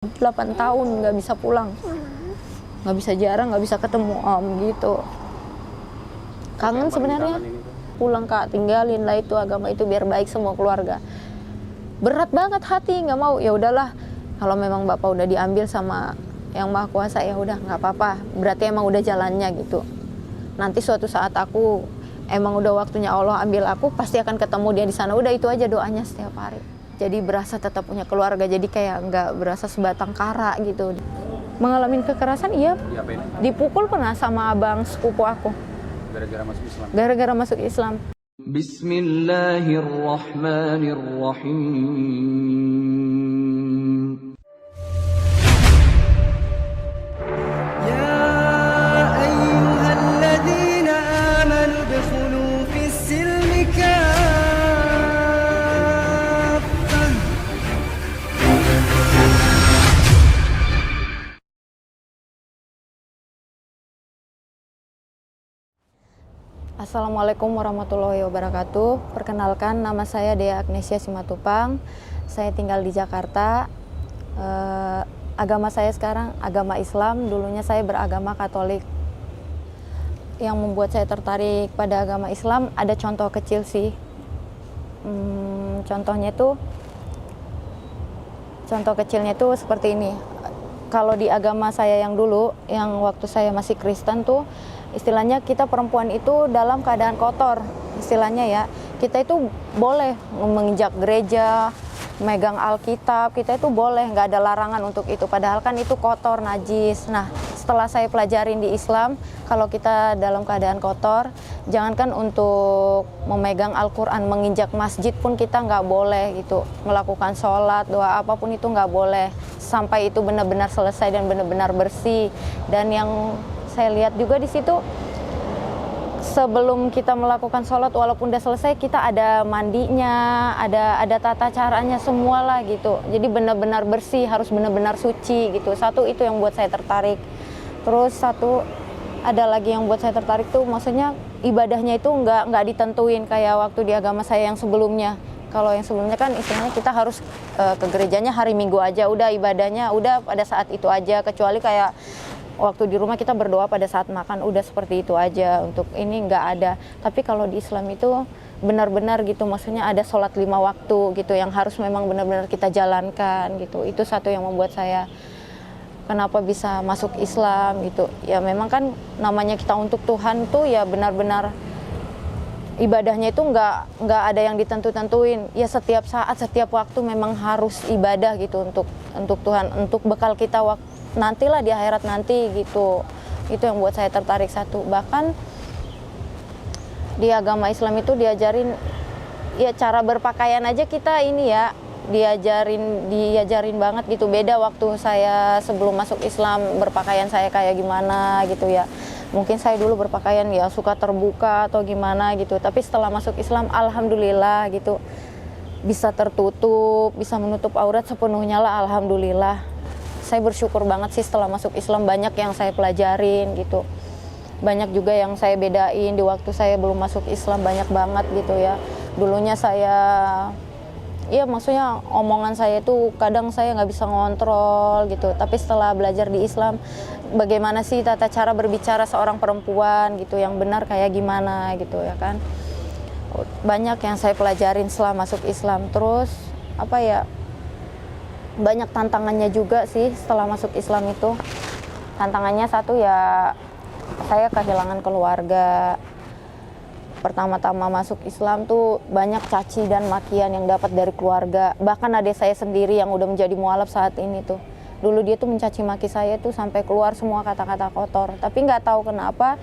8 tahun nggak bisa pulang, nggak bisa jarang, nggak bisa ketemu om gitu. Kangen sebenarnya, pulang Kak, tinggalin lah itu agama itu biar baik semua keluarga. Berat banget hati, nggak mau, ya udahlah. Kalau memang Bapak udah diambil sama yang Maha Kuasa, ya udah nggak apa-apa. Berarti emang udah jalannya gitu. Nanti suatu saat aku emang udah waktunya Allah ambil aku, pasti akan ketemu dia di sana. Udah itu aja doanya setiap hari. Jadi berasa tetap punya keluarga, jadi kayak nggak berasa sebatang kara gitu. Mengalami kekerasan, iya. Dipukul pernah sama abang sepupu aku. Gara-gara masuk Islam. Gara-gara masuk Islam. Bismillahirrahmanirrahim. Ya ayyuhalladzina amanu udkhulu fis-silmi kaffah. Assalamualaikum warahmatullahi wabarakatuh. Perkenalkan, nama saya Dea Agnesia Simatupang. Saya tinggal di Jakarta. Agama saya sekarang agama Islam. Dulunya saya beragama Katolik. Yang membuat saya tertarik pada agama Islam ada contoh kecil sih. Contoh kecilnya itu seperti ini. Kalau di agama saya yang dulu, yang waktu saya masih Kristen tuh, istilahnya kita perempuan itu dalam keadaan kotor, istilahnya ya. Kita itu boleh menginjak gereja, megang Alkitab, kita itu boleh, nggak ada larangan untuk itu. Padahal kan itu kotor, najis. Nah, setelah saya pelajarin di Islam, kalau kita dalam keadaan kotor, jangankan untuk memegang Al-Quran, menginjak masjid pun kita nggak boleh gitu. Melakukan sholat, doa, apapun itu nggak boleh. Sampai itu benar-benar selesai dan benar-benar bersih. Dan yang saya lihat juga di situ, sebelum kita melakukan sholat, walaupun udah selesai, kita ada mandinya, ada tata caranya semua lah gitu. Jadi benar-benar bersih, harus benar-benar suci gitu. Satu itu yang buat saya tertarik. Terus satu ada lagi yang buat saya tertarik tuh, maksudnya ibadahnya itu nggak ditentuin kayak waktu di agama saya yang sebelumnya. Kalau yang sebelumnya kan istilahnya kita harus ke gerejanya hari Minggu aja, udah ibadahnya udah pada saat itu aja, kecuali kayak waktu di rumah kita berdoa pada saat makan, udah seperti itu aja. Untuk ini nggak ada. Tapi kalau di Islam itu benar-benar gitu, maksudnya ada sholat 5 waktu gitu yang harus memang benar-benar kita jalankan gitu. Itu satu yang membuat saya kenapa bisa masuk Islam gitu. Ya memang kan namanya kita untuk Tuhan tuh ya benar-benar ibadahnya itu nggak ada yang ditentuin. Ya setiap saat, setiap waktu memang harus ibadah gitu untuk Tuhan, untuk bekal kita nantilah di akhirat nanti gitu. Itu yang buat saya tertarik satu. Bahkan di agama Islam itu diajarin ya cara berpakaian aja kita ini ya diajarin banget gitu. Beda waktu saya sebelum masuk Islam, berpakaian saya kayak gimana gitu ya. Mungkin saya dulu berpakaian ya suka terbuka atau gimana gitu. Tapi setelah masuk Islam, alhamdulillah gitu, bisa tertutup, bisa menutup aurat sepenuhnya lah, alhamdulillah. Saya bersyukur banget sih setelah masuk Islam, banyak yang saya pelajarin gitu. Banyak juga yang saya bedain di waktu saya belum masuk Islam, banyak banget gitu ya. Dulunya saya, ya maksudnya omongan saya itu kadang saya nggak bisa ngontrol gitu. Tapi setelah belajar di Islam, bagaimana sih tata cara berbicara seorang perempuan gitu, yang benar kayak gimana gitu ya kan. Banyak yang saya pelajarin setelah masuk Islam. Terus apa ya, banyak tantangannya juga sih setelah masuk Islam itu. Tantangannya satu ya, saya kehilangan keluarga. Pertama-tama masuk Islam tuh banyak caci dan makian yang dapat dari keluarga. Bahkan adik saya sendiri yang udah menjadi mualaf saat ini tuh, dulu dia tuh mencaci maki saya tuh sampai keluar semua kata-kata kotor. Tapi nggak tahu kenapa,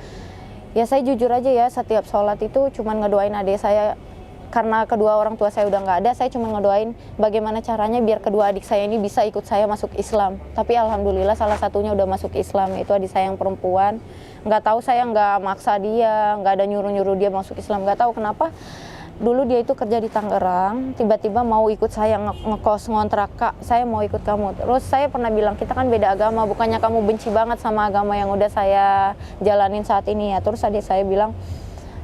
ya saya jujur aja ya, setiap sholat itu cuman ngedoain adik saya. Karena kedua orang tua saya udah nggak ada, saya cuma ngedoain bagaimana caranya biar kedua adik saya ini bisa ikut saya masuk Islam. Tapi alhamdulillah salah satunya udah masuk Islam, itu adik saya yang perempuan. Nggak tahu, saya nggak maksa dia, nggak ada nyuruh-nyuruh dia masuk Islam. Nggak tahu kenapa, dulu dia itu kerja di Tangerang, tiba-tiba mau ikut saya ngekos ngontrak, Kak, saya mau ikut kamu. Terus saya pernah bilang, kita kan beda agama, bukannya kamu benci banget sama agama yang udah saya jalanin saat ini ya. Terus adik saya bilang,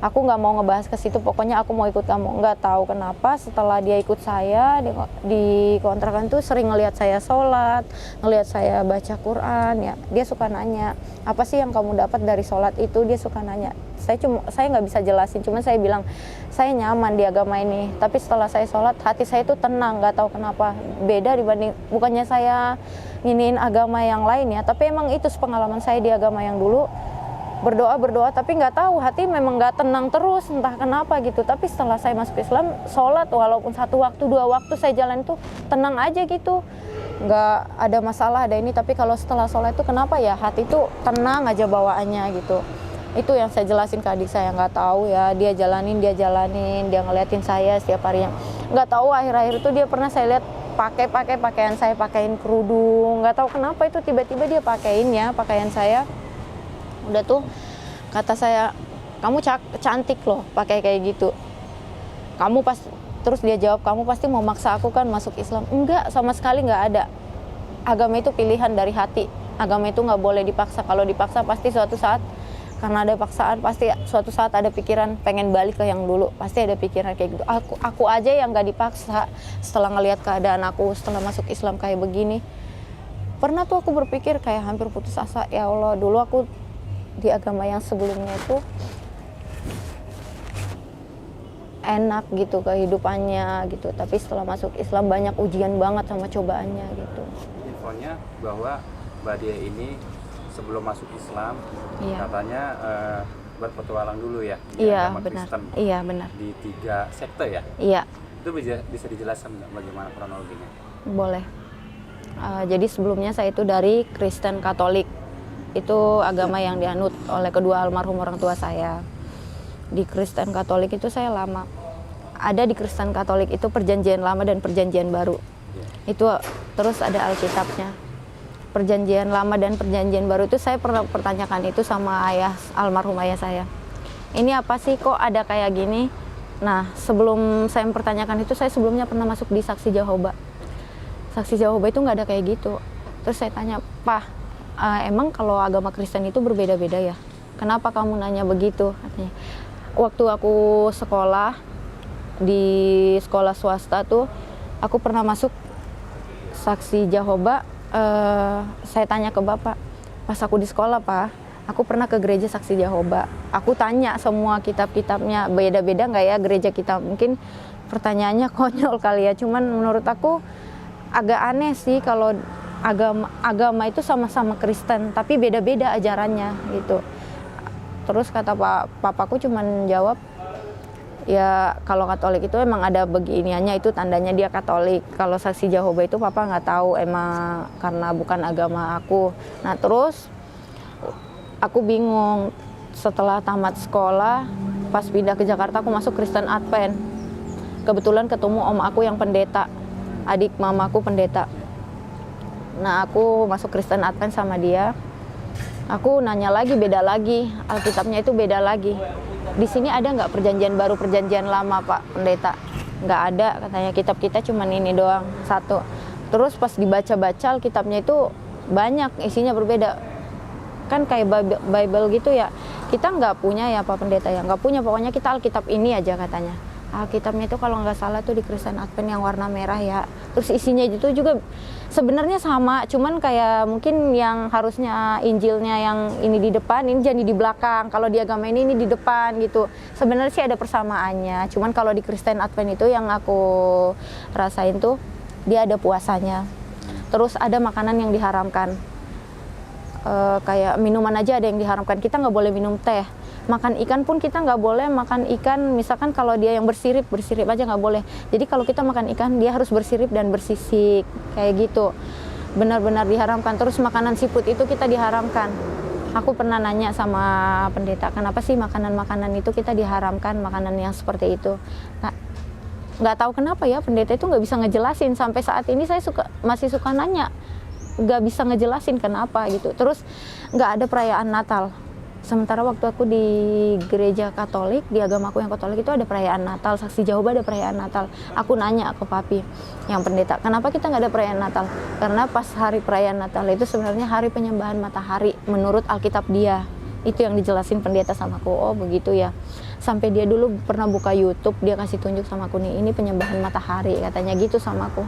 Aku nggak mau ngebahas ke situ, pokoknya aku mau ikut kamu. Nggak tahu kenapa setelah dia ikut saya di kontrakan tuh sering ngelihat saya sholat, ngelihat saya baca Quran ya. Dia suka nanya, apa sih yang kamu dapat dari sholat itu? Dia suka nanya. Saya nggak bisa jelasin, cuma saya bilang saya nyaman di agama ini. Tapi setelah saya sholat, hati saya itu tenang, nggak tahu kenapa. Beda dibanding, bukannya saya nginiin agama yang lain ya, tapi emang itu pengalaman saya di agama yang dulu. Berdoa tapi nggak tahu, hati memang nggak tenang terus, entah kenapa gitu. Tapi setelah saya masuk Islam, sholat walaupun 1 waktu 2 waktu saya jalan itu tenang aja gitu, nggak ada masalah ada ini. Tapi kalau setelah sholat itu kenapa ya, hati itu tenang aja bawaannya gitu. Itu yang saya jelasin ke adik saya. Nggak tahu ya, dia jalanin, dia ngeliatin saya setiap harinya. Nggak tahu akhir-akhir itu dia pernah saya lihat pakai pakaian saya, pakein kerudung. Nggak tahu kenapa itu tiba-tiba dia pakein ya pakaian saya. Udah tuh kata saya, kamu cantik loh pakai kayak gitu. Terus dia jawab, kamu pasti mau maksa aku kan masuk Islam. Enggak, sama sekali nggak ada. Agama itu pilihan dari hati. Agama itu nggak boleh dipaksa. Kalau dipaksa pasti suatu saat, karena ada paksaan, pasti suatu saat ada pikiran pengen balik ke yang dulu. Pasti ada pikiran kayak gitu. Aku aja yang nggak dipaksa. Setelah ngelihat keadaan aku, setelah masuk Islam kayak begini, pernah tuh aku berpikir kayak hampir putus asa. Ya Allah, dulu aku di agama yang sebelumnya itu enak gitu kehidupannya gitu, tapi setelah masuk Islam banyak ujian banget sama cobaannya gitu. Infonya bahwa Mbak Dia ini sebelum masuk Islam katanya berpetualang dulu ya di agama benar. Kristen. Iya benar. Di 3 sekte ya. Iya. Itu bisa dijelaskan nggak bagaimana kronologinya? Boleh. Jadi sebelumnya saya itu dari Kristen Katolik. Itu agama yang dianut oleh kedua almarhum orang tua saya. Di Kristen Katolik itu saya lama. Ada di Kristen Katolik itu perjanjian lama dan perjanjian baru. Itu terus ada Alkitabnya. Perjanjian lama dan perjanjian baru itu saya pernah pertanyakan itu sama almarhum ayah saya. Ini apa sih kok ada kayak gini? Nah, sebelum saya mempertanyakan itu, saya sebelumnya pernah masuk di Saksi Jehovah. Saksi Jehovah itu nggak ada kayak gitu. Terus saya tanya, Pak, emang kalau agama Kristen itu berbeda-beda ya? Kenapa kamu nanya begitu? Katanya. Waktu aku sekolah di sekolah swasta tuh, aku pernah masuk Saksi Jehovah. Saya tanya ke bapak, pas aku di sekolah Pak, aku pernah ke gereja Saksi Jehovah. Aku tanya semua kitab-kitabnya, beda-beda nggak ya gereja kita? Mungkin pertanyaannya konyol kali ya, cuman menurut aku agak aneh sih kalau agama itu sama-sama Kristen tapi beda-beda ajarannya gitu. Terus kata papaku cuman jawab, ya kalau Katolik itu emang ada beginiannya, itu tandanya dia Katolik. Kalau Saksi Jehovah itu papa nggak tahu, emang karena bukan agama aku. Nah terus aku bingung, setelah tamat sekolah pas pindah ke Jakarta aku masuk Kristen Advent. Kebetulan ketemu om aku yang pendeta, adik mamaku pendeta. Nah aku masuk Kristen Advent sama dia. Aku nanya lagi, beda lagi, Alkitabnya itu beda lagi. Di sini ada nggak perjanjian baru, perjanjian lama Pak Pendeta? Nggak ada, katanya kitab kita cuman ini doang, satu. Terus pas dibaca-baca Alkitabnya itu banyak, isinya berbeda. Kan kayak Bible gitu ya, kita nggak punya ya Pak Pendeta ya, nggak punya, pokoknya kita Alkitab ini aja katanya. Alkitabnya itu kalau nggak salah tuh di Kristen Advent yang warna merah ya. Terus isinya itu juga sebenarnya sama, cuman kayak mungkin yang harusnya Injilnya yang ini di depan, ini jadi di belakang. Kalau di agama ini di depan gitu. Sebenarnya sih ada persamaannya. Cuman kalau di Kristen Advent itu yang aku rasain tuh dia ada puasanya. Terus ada makanan yang diharamkan. Kayak minuman aja ada yang diharamkan. Kita nggak boleh minum teh. Makan ikan pun kita nggak boleh makan ikan, misalkan kalau dia yang bersirip aja nggak boleh. Jadi kalau kita makan ikan dia harus bersirip dan bersisik kayak gitu, benar-benar diharamkan. Terus makanan seafood itu kita diharamkan. Aku pernah nanya sama pendeta, kenapa sih makanan-makanan itu kita diharamkan, makanan yang seperti itu. Nggak tahu kenapa ya pendeta itu nggak bisa ngejelasin. Sampai saat ini saya masih suka nanya, nggak bisa ngejelasin kenapa gitu. Terus nggak ada perayaan Natal. Sementara waktu aku di gereja Katolik, di agamaku yang Katolik itu ada perayaan Natal, Saksi Jehovah ada perayaan Natal. Aku nanya ke papi yang pendeta, kenapa kita nggak ada perayaan Natal? Karena pas hari perayaan Natal itu sebenarnya hari penyembahan matahari menurut Alkitab dia. Itu yang dijelasin pendeta sama aku. Oh begitu ya. Sampai dia dulu pernah buka YouTube, dia kasih tunjuk sama aku nih, ini penyembahan matahari katanya gitu sama aku.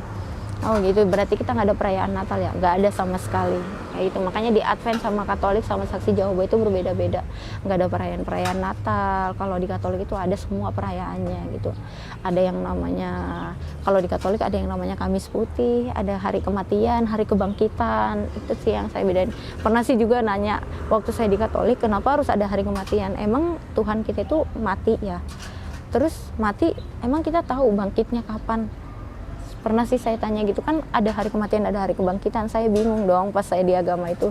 Oh gitu, berarti kita nggak ada perayaan Natal ya? Nggak ada sama sekali. Kayak gitu. Makanya di Advent sama Katolik sama Saksi Jehovah itu berbeda-beda. Nggak ada perayaan Natal. Kalau di Katolik itu ada semua perayaannya gitu. Ada yang namanya, kalau di Katolik ada yang namanya Kamis Putih, ada Hari Kematian, Hari Kebangkitan. Itu sih yang saya bedain. Pernah sih juga nanya waktu saya di Katolik, kenapa harus ada Hari Kematian? Emang Tuhan kita itu mati ya? Terus mati, emang kita tahu bangkitnya kapan? Pernah sih saya tanya gitu, kan ada hari kematian, ada hari kebangkitan. Saya bingung dong pas saya di agama itu.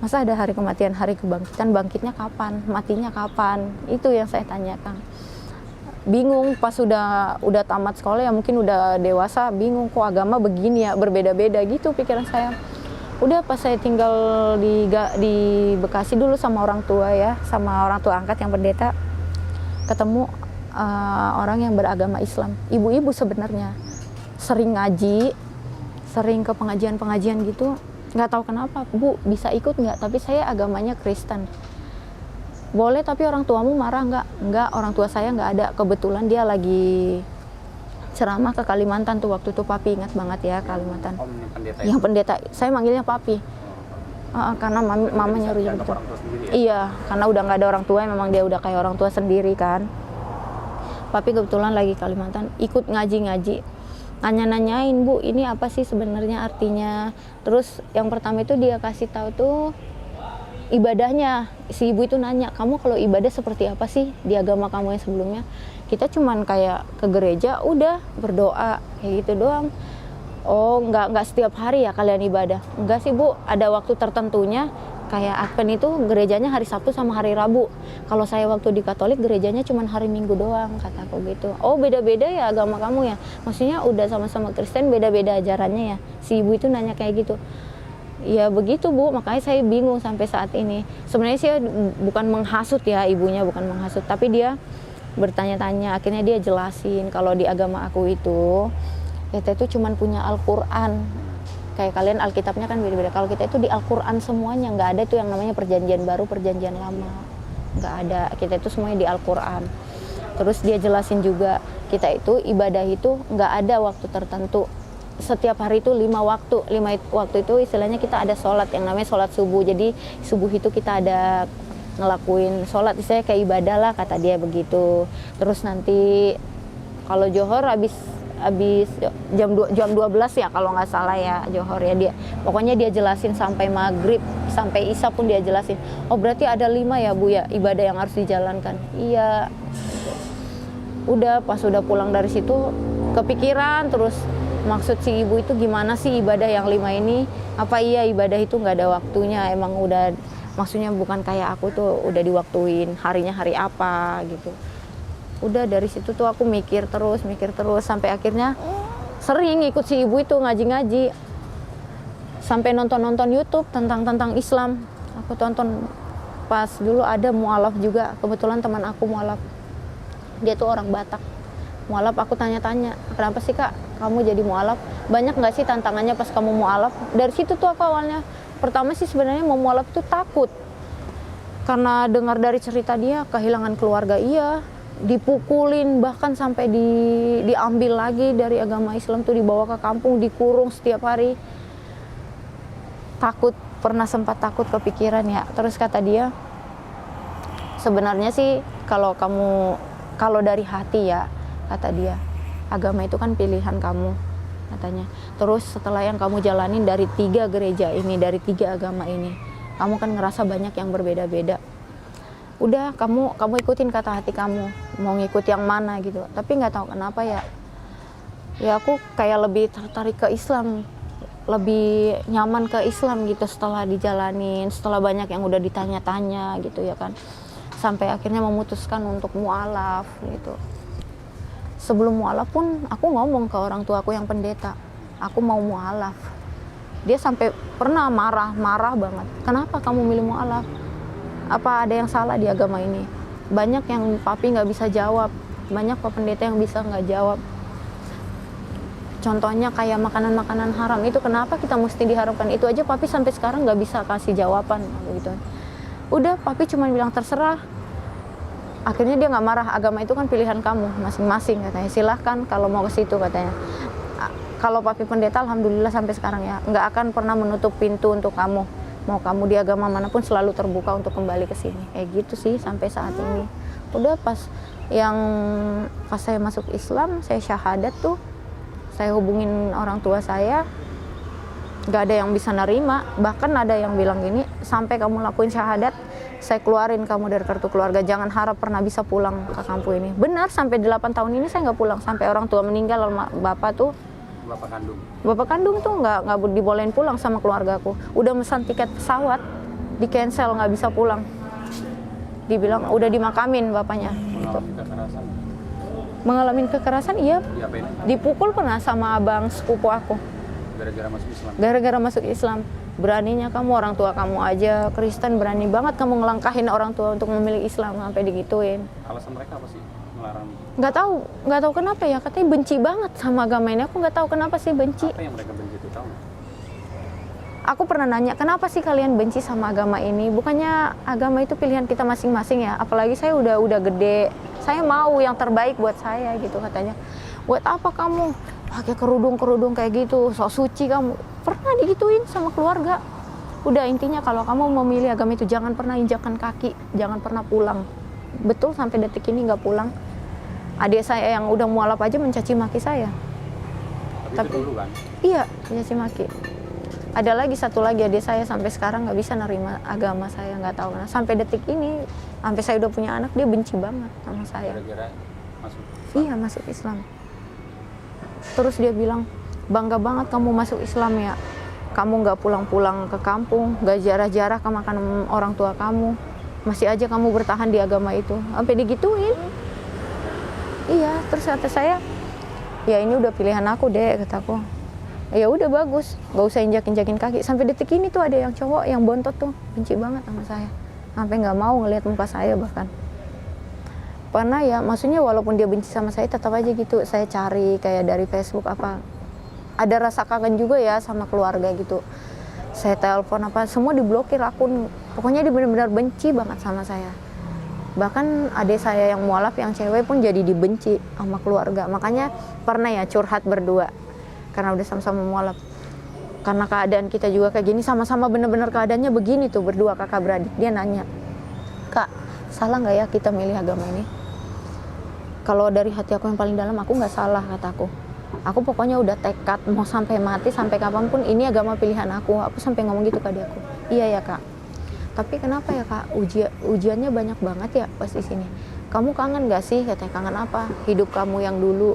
Masa ada hari kematian, hari kebangkitan, bangkitnya kapan, matinya kapan? Itu yang saya tanyakan. Bingung pas udah tamat sekolah ya, mungkin udah dewasa, bingung kok agama begini ya, berbeda-beda gitu pikiran saya. Udah pas saya tinggal di Bekasi dulu sama orang tua ya, sama orang tua angkat yang pendeta, ketemu orang yang beragama Islam, ibu-ibu sebenarnya. Sering ngaji, sering ke pengajian-pengajian gitu. Nggak tahu kenapa, Bu, bisa ikut nggak? Tapi saya agamanya Kristen. Boleh, tapi orang tuamu marah nggak? Nggak, orang tua saya nggak ada. Kebetulan dia lagi ceramah ke Kalimantan tuh waktu itu. Papi ingat banget ya Kalimantan. Yang pendeta, saya manggilnya Papi. Karena mama nyuruh gitu. Iya, karena udah nggak ada orang tua, memang dia udah kayak orang tua sendiri kan. Papi kebetulan lagi Kalimantan, ikut ngaji-ngaji. Nanya-nanyain, Bu, ini apa sih sebenarnya artinya? Terus yang pertama itu dia kasih tahu tuh ibadahnya. Si ibu itu nanya, kamu kalau ibadah seperti apa sih di agama kamu yang sebelumnya? Kita cuman kayak ke gereja, udah berdoa kayak gitu doang. Oh, nggak setiap hari ya kalian ibadah? Enggak sih, Bu, ada waktu tertentunya. Kayak Advent itu gerejanya hari Sabtu sama hari Rabu. Kalau saya waktu di Katolik gerejanya cuma hari Minggu doang, kataku gitu. Oh beda-beda ya agama kamu ya? Maksudnya udah sama-sama Kristen beda-beda ajarannya ya? Si ibu itu nanya kayak gitu. Ya begitu, Bu, makanya saya bingung sampai saat ini. Sebenarnya sih bukan menghasut ya, ibunya bukan menghasut. Tapi dia bertanya-tanya, akhirnya dia jelasin kalau di agama aku itu, kita itu cuma punya Al-Quran. Kayak kalian Alkitabnya kan beda-beda. Kalau kita itu di Al-Quran semuanya, nggak ada tuh yang namanya perjanjian baru, perjanjian lama. Nggak ada, kita itu semuanya di Al-Quran. Terus dia jelasin juga, kita itu ibadah itu nggak ada waktu tertentu. Setiap hari itu 5 waktu. 5 waktu itu istilahnya kita ada sholat, yang namanya sholat subuh. Jadi subuh itu kita ada ngelakuin sholat, istilahnya kayak ibadah lah, kata dia begitu. Terus nanti kalau Johor habis jam 12 ya kalau nggak salah ya Johor ya, dia pokoknya dia jelasin sampai maghrib, sampai isya pun dia jelasin. Oh berarti ada 5 ya, Bu, ya ibadah yang harus dijalankan. Iya. Udah pas udah pulang dari situ kepikiran terus, maksud si ibu itu gimana sih ibadah yang 5 ini? Apa iya ibadah itu nggak ada waktunya? Emang udah, maksudnya bukan kayak aku tuh udah diwaktuin harinya hari apa gitu. Udah dari situ tuh aku mikir terus sampai akhirnya sering ikut si ibu itu ngaji-ngaji, sampai nonton YouTube tentang Islam. Aku tonton pas dulu ada mualaf juga, kebetulan teman aku mualaf, dia tuh orang Batak. Mualaf, aku tanya-tanya, kenapa sih Kak kamu jadi mualaf? Banyak nggak sih tantangannya pas kamu mualaf? Dari situ tuh aku awalnya, pertama sih sebenarnya mau mualaf tuh takut, karena dengar dari cerita dia kehilangan keluarga, iya, dipukulin, bahkan sampai diambil lagi dari agama Islam tuh, dibawa ke kampung, dikurung setiap hari. Takut, pernah sempat takut, kepikiran ya. Terus kata dia, sebenarnya sih kalau dari hati ya, kata dia, agama itu kan pilihan kamu, katanya. Terus setelah yang kamu jalanin dari 3 gereja ini, dari 3 agama ini, kamu kan ngerasa banyak yang berbeda-beda. Udah kamu ikutin kata hati kamu, mau ngikut yang mana gitu. Tapi nggak tahu kenapa ya aku kayak lebih tertarik ke Islam, lebih nyaman ke Islam gitu setelah dijalanin, setelah banyak yang udah ditanya-tanya gitu ya kan. Sampai akhirnya memutuskan untuk mualaf gitu. Sebelum mualaf pun aku ngomong ke orang tua aku yang pendeta, aku mau mualaf. Dia sampai pernah marah banget. Kenapa kamu milih mualaf? Apa ada yang salah di agama ini? Banyak yang papi nggak bisa jawab, banyak pak pendeta yang bisa nggak jawab. Contohnya kayak makanan-makanan haram itu, kenapa kita mesti diharamkan? Itu aja papi sampai sekarang nggak bisa kasih jawaban gitu. Udah, papi cuma bilang terserah. Akhirnya dia nggak marah, agama itu kan pilihan kamu masing-masing katanya, silahkan kalau mau ke situ katanya. Kalau papi pendeta alhamdulillah sampai sekarang ya nggak akan pernah menutup pintu untuk kamu, mau kamu di agama manapun selalu terbuka untuk kembali ke sini, kayak gitu sih sampai saat ini. Udah pas saya masuk Islam, saya syahadat tuh, saya hubungin orang tua saya, nggak ada yang bisa nerima. Bahkan ada yang bilang gini, sampai kamu lakuin syahadat saya keluarin kamu dari kartu keluarga, jangan harap pernah bisa pulang ke kampung ini. Benar, sampai 8 tahun ini saya nggak pulang, sampai orang tua meninggal. Bapak kandung tuh nggak dibolehin pulang sama keluargaku. Udah mesan tiket pesawat, di cancel, nggak bisa pulang. Dibilang udah dimakamin bapaknya. Mengalami kekerasan, iya. Dipukul pernah sama abang sepupu aku. Gara-gara masuk Islam. Beraninya kamu, orang tua kamu aja Kristen, berani banget kamu ngelangkahin orang tua untuk memilih Islam, sampai digituin. Alasan mereka apa sih melarang? Nggak tahu kenapa ya, katanya benci banget sama agama ini. Aku nggak tahu kenapa sih benci. Apa yang mereka benci itu, tahu nggak? Aku pernah nanya, kenapa sih kalian benci sama agama ini? Bukannya agama itu pilihan kita masing-masing ya? Apalagi saya udah gede, saya mau yang terbaik buat saya gitu katanya. Buat apa kamu pakai kerudung kayak gitu, sok suci kamu? Pernah digituin sama keluarga. Udah, intinya kalau kamu memilih agama itu jangan pernah injakan kaki, jangan pernah pulang. Betul, sampai detik ini nggak pulang. Adik saya yang udah mualaf aja mencaci maki saya. Tapi itu dulu kan? Iya, mencaci maki. Ada lagi satu lagi adik saya sampai sekarang nggak bisa nerima agama saya, nggak tahu kenapa. Sampai detik ini, sampai saya udah punya anak, dia benci banget sama saya. Gara-gara masuk Islam? Iya, masuk Islam. Terus dia bilang, bangga banget kamu masuk Islam ya. Kamu nggak pulang-pulang ke kampung, nggak jarah-jarah ke makan orang tua kamu. Masih aja kamu bertahan di agama itu. Sampai digituin. Iya, terus kata saya, ya ini udah pilihan aku deh, kataku. Ya udah bagus, nggak usah injak-injakin kaki. Sampai detik ini tuh ada yang cowok yang bontot tuh, benci banget sama saya. Sampai nggak mau ngelihat muka saya bahkan. Pernah ya, maksudnya walaupun dia benci sama saya, tetap aja gitu. Saya cari kayak dari Facebook apa. Ada rasa kangen juga ya sama keluarga gitu. Saya telepon apa, semua diblokir akun. Pokoknya dia benar-benar benci banget sama saya. Bahkan adik saya yang mualaf, yang cewek pun jadi dibenci sama keluarga. Makanya pernah ya curhat berdua. Karena udah sama-sama mualaf. Karena keadaan kita juga kayak gini, sama-sama benar-benar keadaannya begini tuh, berdua kakak beradik. Dia nanya, Kak, salah nggak ya kita milih agama ini? Kalau dari hati aku yang paling dalam, aku nggak salah, kataku. Aku pokoknya udah tekad mau sampai mati, sampai kapanpun ini agama pilihan aku. Aku sampai ngomong gitu ke adikku. Iya ya Kak. Tapi kenapa ya Kak? Ujiannya banyak banget ya pas di sini. Kamu kangen nggak sih? Katanya, kangen apa? Hidup kamu yang dulu,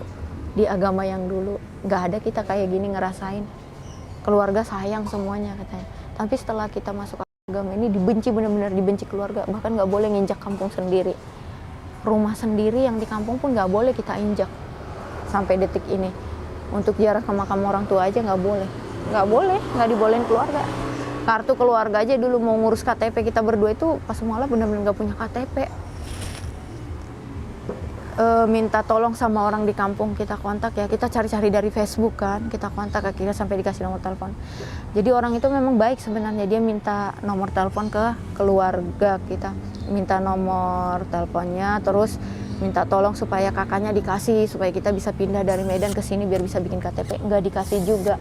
di agama yang dulu. Nggak ada kita kayak gini ngerasain. Keluarga sayang semuanya katanya. Tapi setelah kita masuk agama ini dibenci, benar-benar dibenci keluarga. Bahkan nggak boleh nginjak kampung sendiri. Rumah sendiri yang di kampung pun nggak boleh kita injak. Sampai detik ini. Untuk jarak ke makam orang tua aja nggak boleh. Nggak boleh, nggak dibolehin keluarga. Kartu keluarga aja dulu mau ngurus KTP kita berdua itu pas mualaf benar-benar nggak punya KTP. Minta tolong sama orang di kampung, kita kontak ya, kita cari-cari dari Facebook kan, kita kontak akhirnya sampai dikasih nomor telepon. Jadi orang itu memang baik sebenarnya, dia minta nomor telepon ke keluarga kita, minta nomor teleponnya, terus minta tolong supaya kakaknya dikasih, supaya kita bisa pindah dari Medan ke sini biar bisa bikin KTP. Nggak dikasih juga.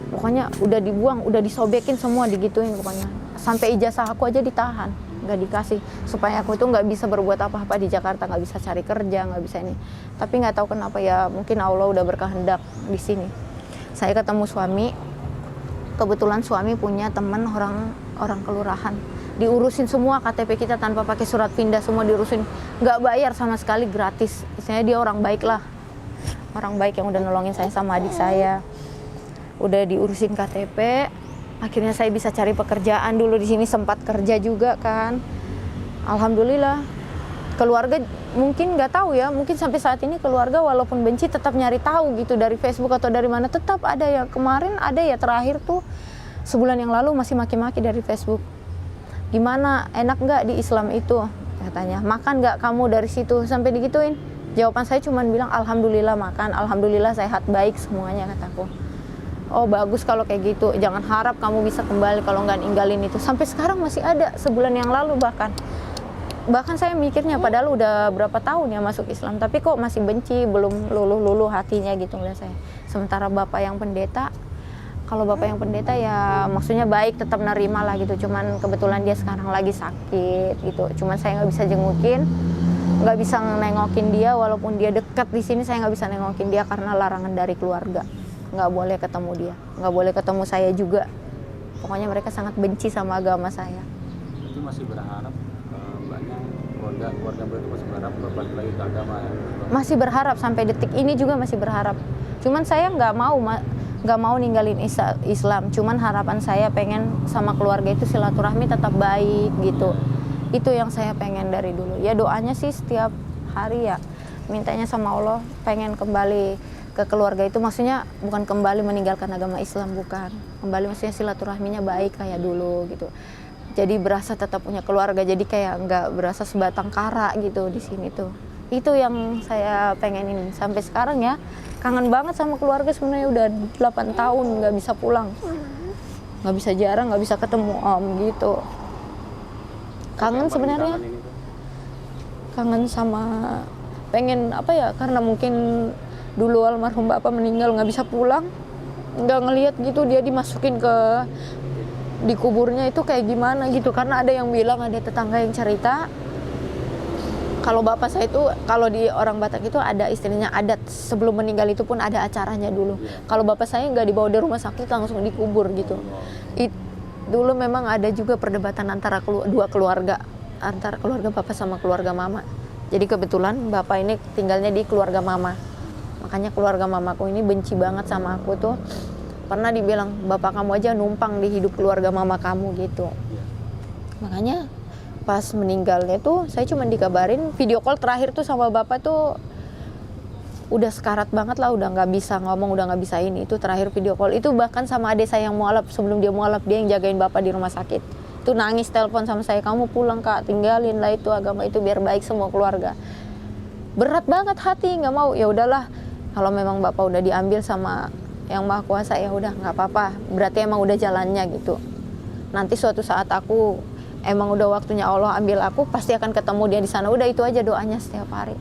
Pokoknya udah dibuang, udah disobekin semua, digituin pokoknya. Sampai ijazah aku aja ditahan, nggak dikasih. Supaya aku itu nggak bisa berbuat apa-apa di Jakarta, nggak bisa cari kerja, nggak bisa ini. Tapi nggak tahu kenapa ya, mungkin Allah udah berkehendak di sini. Saya ketemu suami, kebetulan suami punya teman orang kelurahan. Diurusin semua KTP kita tanpa pakai surat pindah, semua diurusin. Nggak bayar sama sekali, gratis. Istilahnya dia orang baik lah. Orang baik yang udah nolongin saya sama adik saya. Udah diurusin KTP, akhirnya saya bisa cari pekerjaan. Dulu di sini sempat kerja juga kan. Alhamdulillah. Keluarga mungkin nggak tahu ya, mungkin sampai saat ini keluarga walaupun benci tetap nyari tahu gitu dari Facebook atau dari mana, tetap ada ya. Kemarin ada ya, terakhir tuh sebulan yang lalu masih maki-maki dari Facebook. Gimana, enak nggak di Islam itu? Katanya, makan nggak kamu dari situ? Sampai digituin. Jawaban saya cuma bilang, alhamdulillah makan, alhamdulillah sehat, baik semuanya, kataku. oh bagus kalau kayak gitu, jangan harap kamu bisa kembali kalau nggak ninggalin itu. Sampai sekarang masih ada, sebulan yang lalu bahkan saya mikirnya padahal udah berapa tahun ya masuk Islam, tapi kok masih benci, belum luluh hatinya gitu ngeliat saya. Sementara bapak yang pendeta, kalau bapak yang pendeta ya maksudnya baik, tetap nerima lah gitu, cuman kebetulan dia sekarang lagi sakit gitu, cuman saya nggak bisa jengukin, nggak bisa nengokin dia, walaupun dia dekat di sini saya nggak bisa nengokin dia karena larangan dari keluarga, nggak boleh ketemu dia, nggak boleh ketemu saya juga, pokoknya mereka sangat benci sama agama saya. Itu masih berharap banyak keluarga itu masih berharap balik lagi ke agama ya? Masih berharap, sampai detik ini juga masih berharap, cuman saya nggak mau ninggalin Islam, cuman harapan saya pengen sama keluarga itu silaturahmi tetap baik gitu. Itu yang saya pengen dari dulu. Ya doanya sih setiap hari ya, mintanya sama Allah pengen kembali ke keluarga itu, maksudnya bukan kembali meninggalkan agama Islam, bukan. Kembali maksudnya silaturahminya baik kayak dulu gitu. Jadi berasa tetap punya keluarga, jadi kayak nggak berasa sebatang kara gitu di sini tuh. Itu yang saya pengenin sampai sekarang ya. Kangen banget sama keluarga sebenarnya, udah 8 tahun nggak bisa pulang. Nggak bisa jarang, nggak bisa ketemu om gitu. Kangen sebenarnya. Kangen sama pengen apa ya, karena mungkin dulu almarhum bapak meninggal nggak bisa pulang. Nggak ngelihat gitu dia dimasukin di kuburnya itu kayak gimana gitu, karena ada yang bilang, ada tetangga yang cerita kalau bapak saya itu, kalau di orang Batak itu ada istilahnya adat, sebelum meninggal itu pun ada acaranya dulu. Kalau bapak saya nggak dibawa di rumah sakit, langsung dikubur gitu. Dulu memang ada juga perdebatan antara dua keluarga, antara keluarga bapak sama keluarga mama. Jadi kebetulan bapak ini tinggalnya di keluarga mama, makanya keluarga mamaku ini benci banget sama aku tuh. Pernah dibilang, bapak kamu aja numpang di hidup keluarga mama kamu gitu. Makanya pas meninggalnya tuh saya cuma dikabarin video call terakhir tuh sama bapak tuh udah sekarat banget lah, udah nggak bisa ngomong, udah nggak bisa ini. Itu terakhir video call itu bahkan sama adik saya yang mualaf, sebelum dia mualaf dia yang jagain bapak di rumah sakit. Itu nangis telepon sama saya, kamu pulang kak, tinggalin lah itu agama itu biar baik semua keluarga. Berat banget hati, nggak mau. Ya udahlah, kalau memang bapak udah diambil sama yang maha kuasa ya udah nggak apa-apa, berarti emang udah jalannya gitu. Nanti suatu saat aku emang udah waktunya Allah ambil aku, pasti akan ketemu dia di sana. Udah itu aja doanya setiap hari.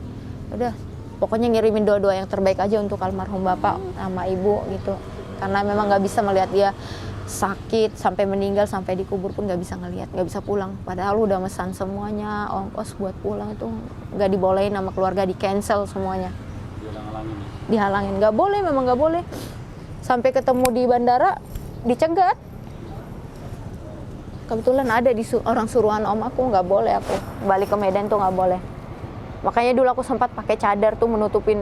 Udah, pokoknya ngirimin doa-doa yang terbaik aja untuk almarhum bapak sama ibu gitu. Karena memang nggak bisa melihat dia sakit sampai meninggal, sampai dikubur pun nggak bisa ngelihat, nggak bisa pulang. Padahal udah mesan semuanya, ongkos buat pulang itu nggak dibolehin sama keluarga, di cancel semuanya. Dihalangin, nggak boleh, memang nggak boleh. Sampai ketemu di bandara dicegat. Kebetulan ada di orang suruhan om aku, nggak boleh aku balik ke Medan tuh nggak boleh. Makanya dulu aku sempat pakai cadar tuh menutupin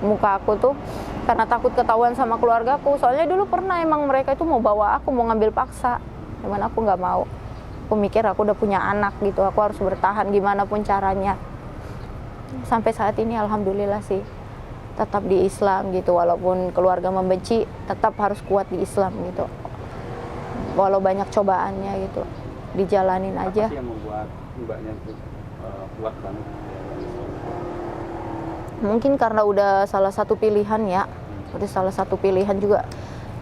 muka aku tuh karena takut ketahuan sama keluargaku. Soalnya dulu pernah emang mereka itu mau bawa aku, mau ngambil paksa, cuman aku nggak mau. Aku mikir aku udah punya anak gitu, aku harus bertahan gimana pun caranya. Sampai saat ini alhamdulillah sih tetap di Islam gitu, walaupun keluarga membenci tetap harus kuat di Islam gitu. Walau banyak cobaannya gitu, dijalanin aja. Apa sih yang membuat mbaknya itu kuat banget? Mungkin karena udah salah satu pilihan ya, udah salah satu pilihan juga.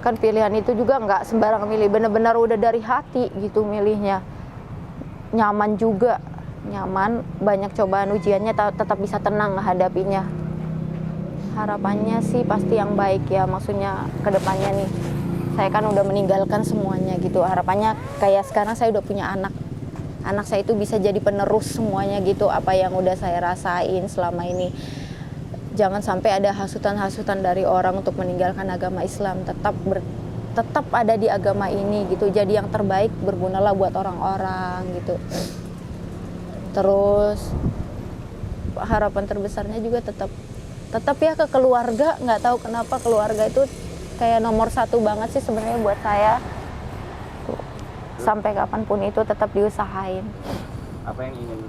Kan pilihan itu juga nggak sembarang milih, benar-benar udah dari hati gitu milihnya. Nyaman juga, nyaman, banyak cobaan ujiannya tetap bisa tenang menghadapinya. Harapannya sih pasti yang baik ya, maksudnya ke depannya nih. Saya kan udah meninggalkan semuanya gitu. Harapannya kayak sekarang saya udah punya anak. Anak saya itu bisa jadi penerus semuanya gitu, apa yang udah saya rasain selama ini. Jangan sampai ada hasutan-hasutan dari orang untuk meninggalkan agama Islam. Tetap ada di agama ini gitu. Jadi yang terbaik, bergunalah buat orang-orang gitu. Terus harapan terbesarnya juga tetap ya ke keluarga. Nggak tahu kenapa keluarga itu kayak nomor satu banget sih sebenarnya buat saya. Sampai kapanpun itu tetap diusahain. Apa yang ingin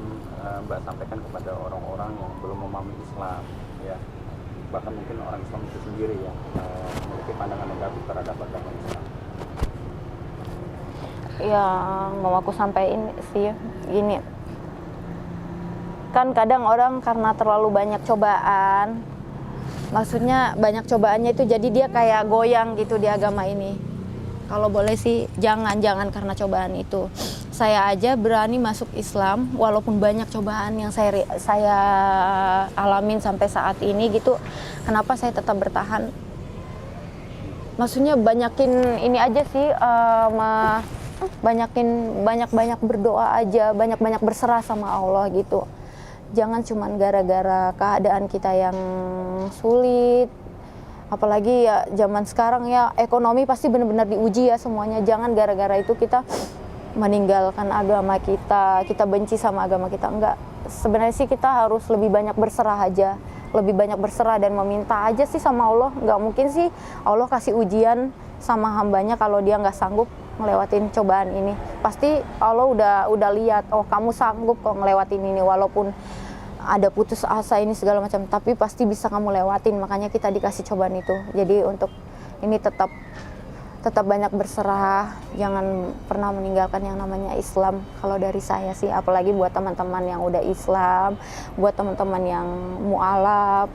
Mbak sampaikan kepada orang-orang yang belum memahami Islam ya, bahkan mungkin orang Islam itu sendiri ya memiliki pandangan negatif terhadap agama Islam? Ya mau aku sampaikan sih gini, kan kadang orang karena terlalu banyak cobaan Maksudnya banyak cobaannya itu jadi dia kayak goyang gitu di agama ini. Kalau boleh sih jangan karena cobaan itu. Saya aja berani masuk Islam walaupun banyak cobaan yang saya alamin sampai saat ini gitu. Kenapa saya tetap bertahan? Maksudnya banyakin ini aja sih, banyak berdoa aja, banyak berserah sama Allah gitu. Jangan cuman gara-gara keadaan kita yang sulit, apalagi ya zaman sekarang ya ekonomi pasti benar-benar diuji ya semuanya. Jangan gara-gara itu kita meninggalkan agama kita benci sama agama kita. Enggak, sebenarnya sih kita harus lebih banyak berserah aja, lebih banyak berserah dan meminta aja sih sama Allah. Nggak mungkin sih Allah kasih ujian sama hambanya kalau dia nggak sanggup ngelewatin cobaan ini. Pasti Allah udah lihat, oh kamu sanggup kok ngelewatin ini, walaupun ada putus asa ini segala macam, tapi pasti bisa kamu lewatin. Makanya kita dikasih cobaan itu. Jadi untuk ini tetap banyak berserah, jangan pernah meninggalkan yang namanya Islam. Kalau dari saya sih, apalagi buat teman-teman yang udah Islam, buat teman-teman yang mualaf,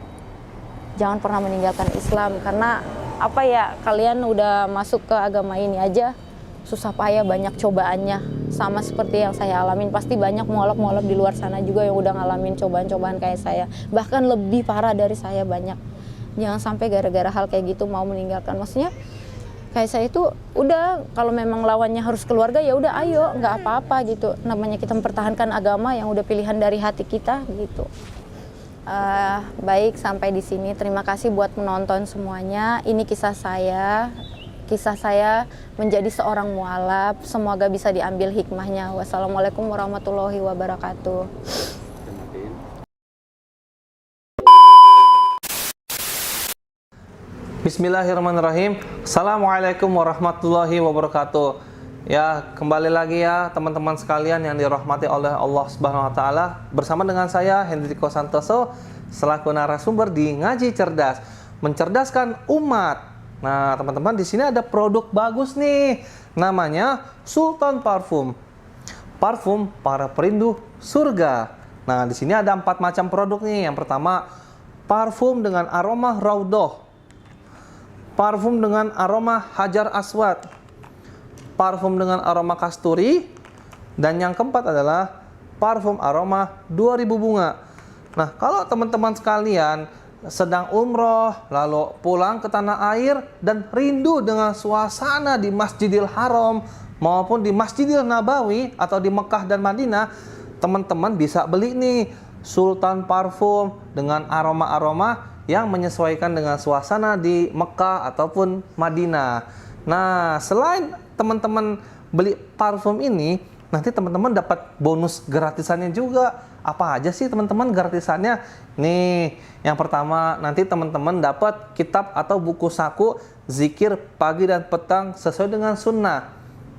jangan pernah meninggalkan Islam. Karena apa ya, kalian udah masuk ke agama ini aja susah payah, banyak cobaannya, sama seperti yang saya alamin. Pasti banyak mualaf-mualaf di luar sana juga yang udah ngalamin cobaan-cobaan kayak saya, bahkan lebih parah dari saya banyak. Jangan sampai gara-gara hal kayak gitu mau meninggalkan. Maksudnya kayak saya itu udah, kalau memang lawannya harus keluarga ya udah ayo, nggak apa-apa gitu. Namanya kita mempertahankan agama yang udah pilihan dari hati kita gitu. Baik, sampai di sini. Terima kasih buat menonton semuanya. Ini kisah saya menjadi seorang mualaf. Semoga bisa diambil hikmahnya. Wassalamualaikum warahmatullahi wabarakatuh. Bismillahirrahmanirrahim. Assalamualaikum warahmatullahi wabarakatuh. Ya, kembali lagi ya teman-teman sekalian yang dirahmati oleh Allah Subhanahu wa taala. Bersama dengan saya Hendriko Santoso selaku narasumber di Ngaji Cerdas, mencerdaskan umat. Nah, teman-teman, di sini ada produk bagus nih. Namanya Sultan Parfum. Parfum para perindu surga. Nah, di sini ada 4 macam produk nih. Yang pertama, parfum dengan aroma Raudhoh. Parfum dengan aroma Hajar Aswad. Parfum dengan aroma kasturi. Dan yang keempat adalah parfum aroma 2000 bunga. Nah, kalau teman-teman sekalian sedang umroh, lalu pulang ke tanah air dan rindu dengan suasana di Masjidil Haram maupun di Masjidil Nabawi atau di Mekah dan Madinah, teman-teman bisa beli nih Sultan Parfum dengan aroma-aroma yang menyesuaikan dengan suasana di Mekah ataupun Madinah. Nah, selain teman-teman beli parfum ini, nanti teman-teman dapat bonus gratisannya juga. Apa aja sih teman-teman gratisannya? Nih, yang pertama nanti teman-teman dapat kitab atau buku saku zikir pagi dan petang sesuai dengan sunnah.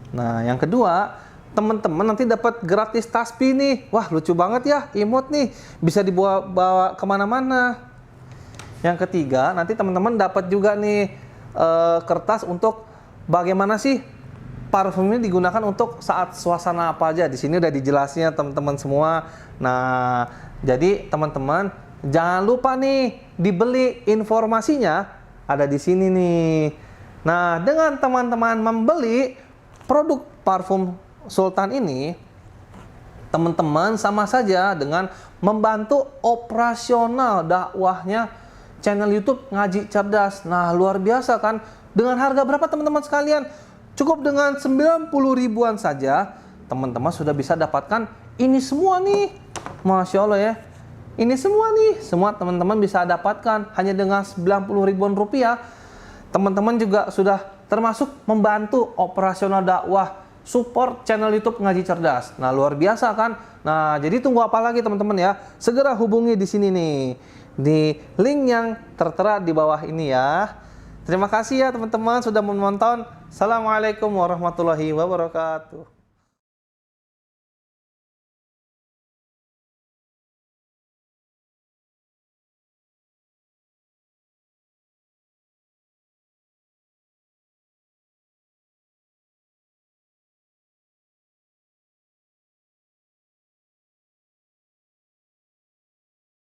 Nah, yang kedua, teman-teman nanti dapat gratis tasbih nih. Wah, lucu banget ya, imut nih, bisa dibawa kemana-mana. Yang ketiga, nanti teman-teman dapat juga nih kertas untuk bagaimana sih parfum ini digunakan untuk saat suasana apa aja. Di sini udah dijelasnya teman-teman semua. Nah, jadi teman-teman jangan lupa nih dibeli, informasinya ada di sini nih. Nah, dengan teman-teman membeli produk parfum Sultan ini, teman-teman sama saja dengan membantu operasional dakwahnya channel YouTube Ngaji Cerdas. Nah, luar biasa kan? Dengan harga berapa teman-teman sekalian? Cukup dengan 90 ribuan saja, teman-teman sudah bisa dapatkan ini semua nih. Masya Allah ya. Ini semua nih, semua teman-teman bisa dapatkan hanya dengan 90 ribuan rupiah. Teman-teman juga sudah termasuk membantu operasional dakwah, support channel YouTube Ngaji Cerdas. Nah, luar biasa kan? Nah, jadi tunggu apa lagi teman-teman ya? Segera hubungi di sini nih, di link yang tertera di bawah ini ya. Terima kasih ya teman-teman sudah menonton. Assalamualaikum warahmatullahi wabarakatuh.